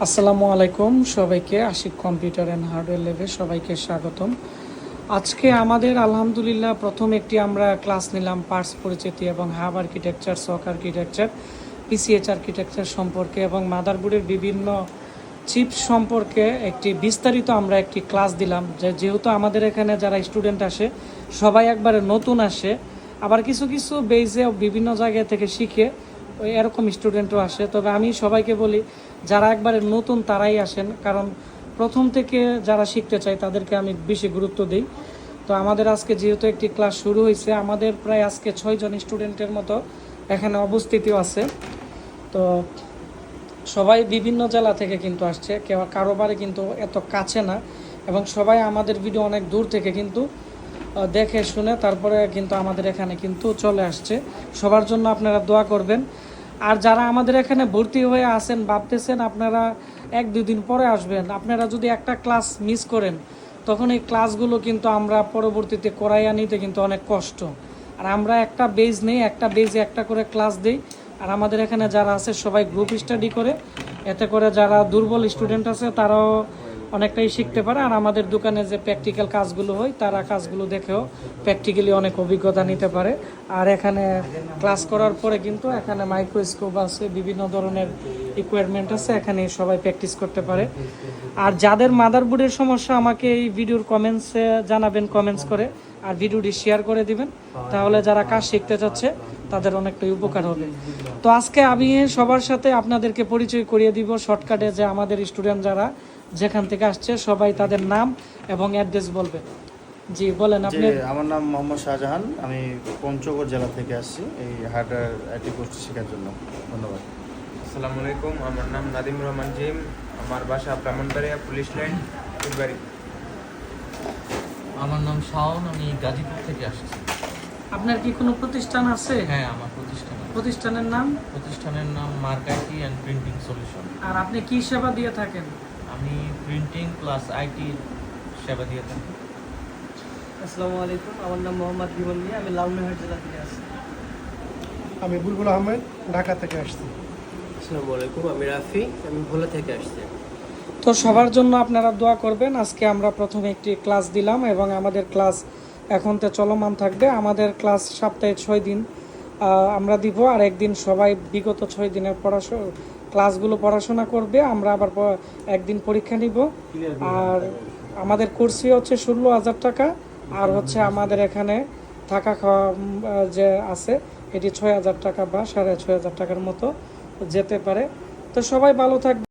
আসসালামু আলাইকুম সবাইকে আশিক কম্পিউটার অ্যান্ড হার্ডওয়্যার ল্যাবে সবাইকে স্বাগতম। আজকে আমাদের আলহামদুলিল্লাহ প্রথম একটি আমরা ক্লাস নিলাম পার্টস পরিচিতি এবং হাব আর্কিটেকচার, সক আর্কিটেকচার, পিসিএইচ আর্কিটেকচার সম্পর্কে এবং মাদারবোর্ডের বিভিন্ন চিপস সম্পর্কে একটি বিস্তারিত আমরা একটি ক্লাস দিলাম। যেহেতু আমাদের এখানে যারা স্টুডেন্ট আসে সবাই একবারে নতুন আসে, আবার কিছু কিছু বেজে বিভিন্ন জায়গা থেকে শিখে ওই এরকম স্টুডেন্টও আসে। তবে আমি সবাইকে বলি যারা একবারে নতুন তারাই আসেন, কারণ প্রথম থেকে যারা শিখতে চায় তাদেরকে আমি বেশি গুরুত্ব দিই। তো আমাদের আজকে যেহেতু একটি ক্লাস শুরু হয়েছে, আমাদের প্রায় আজকে 6 জন স্টুডেন্টের মতো এখানে অবস্থিতিও আছে। তো সবাই বিভিন্ন জেলা থেকে কিন্তু আসছে, কেউ কারোবারে কিন্তু এত কাছে না, এবং সবাই আমাদের ভিডিও অনেক দূর থেকে কিন্তু দেখে শুনে তারপরে কিন্তু আমাদের এখানে কিন্তু চলে আসছে। সবার জন্য আপনারা দোয়া করবেন। আর যারা আমাদের এখানে ভর্তি হয়ে আছেন ভাবতেছেন আপনারা 1-2 দিন পরে আসবেন, আপনারা যদি একটা ক্লাস মিস করেন তখন এই ক্লাসগুলো কিন্তু আমরা পরবর্তীতে করাইয়া নিতে কিন্তু অনেক কষ্ট। আর আমরা একটা বেজ নেই, একটা বেজে একটা করে ক্লাস দিই। আর আমাদের এখানে যারা আছে সবাই গ্রুপ স্টাডি করে, এতে করে যারা দুর্বল স্টুডেন্ট আছে তারাও অনেকটাই শিখতে পারে। আর আমাদের দোকানে যে প্র্যাকটিক্যাল কাজগুলো হয় তারা কাজগুলো দেখেও প্র্যাকটিক্যালি অনেক অভিজ্ঞতা নিতে পারে। আর এখানে ক্লাস করার পরে কিন্তু এখানে মাইক্রোস্কোপ আছে, বিভিন্ন ধরনের ইকুইপমেন্ট আছে, এখানে সবাই প্র্যাকটিস করতে পারে। আর যাদের মাদারবোর্ডের সমস্যা আমাকে এই ভিডিওর কমেন্টসে জানাবেন, কমেন্টস করে, আর ভিডিওটি শেয়ার করে দিবেন, তাহলে যারা কাজ শিখতে চাচ্ছে তাদের অনেকটাই উপকার হবে। তো আজকে আমি সবার সাথে আপনাদেরকে পরিচয় করিয়ে দিব শর্টকাটে, যে আমাদের স্টুডেন্ট যারা যেখান থেকে আসছে সবাই তাদের নাম এবং অ্যাড্রেস বলবে। জি বলেন আপনি। আমার নাম মোহাম্মদ শাহজাহান, আমি পঞ্চগড় জেলা থেকে আসছি এই হার্ডওয়্যার আইটি কোর্স শেখার জন্য। ধন্যবাদ। আসসালামু আলাইকুম, আমার নাম নাদিম রহমান জিম, আমার বাসা ব্রাহ্মণবাড়িয়া পুলিশ লাইন ফুলবাড়ি। আমার নাম শাওন, আমি গাজীপুর থেকে আসছি। আপনার কি কোনো প্রতিষ্ঠান আছে? হ্যাঁ, আমার প্রতিষ্ঠান আছে। প্রতিষ্ঠানের নাম? প্রতিষ্ঠানের নাম Mark IT and printing solution. আর আপনি কি সেবা দিয়ে থাকেন? আমি প্রিন্টিং প্লাস আইটি সেবা দিয়ে থাকি। আসসালামু আলাইকুম, আমার নাম মোহাম্মদ বিমল মিয়া, আমি লালমনিরহাট জেলা থেকে আসছি। আমি বুলবুল আহমেদ, ঢাকা থেকে আসছি। আসসালামু আলাইকুম, আমি রাফি, আমি ভোলা থেকে আসছি। তো সবার জন্য আপনারা দোয়া করবেন। আজকে আমরা প্রথমে একটি ক্লাস দিলাম এবং আমাদের ক্লাস এখন তো চলমান থাকবে। আমাদের ক্লাস সপ্তাহে 6 দিন আমরা দিব, আর একদিন সবাই বিগত 6 দিনের ক্লাসগুলো পড়াশোনা করবে। আমরা আবার একদিন পরীক্ষা নিব। আর আমাদের কোর্সি হচ্ছে 16,000 টাকা, আর হচ্ছে আমাদের এখানে থাকা খাওয়া যে আছে এটি 6,000 টাকা বা 6,500 টাকার মতো যেতে পারে। তো সবাই ভালো থাকবে।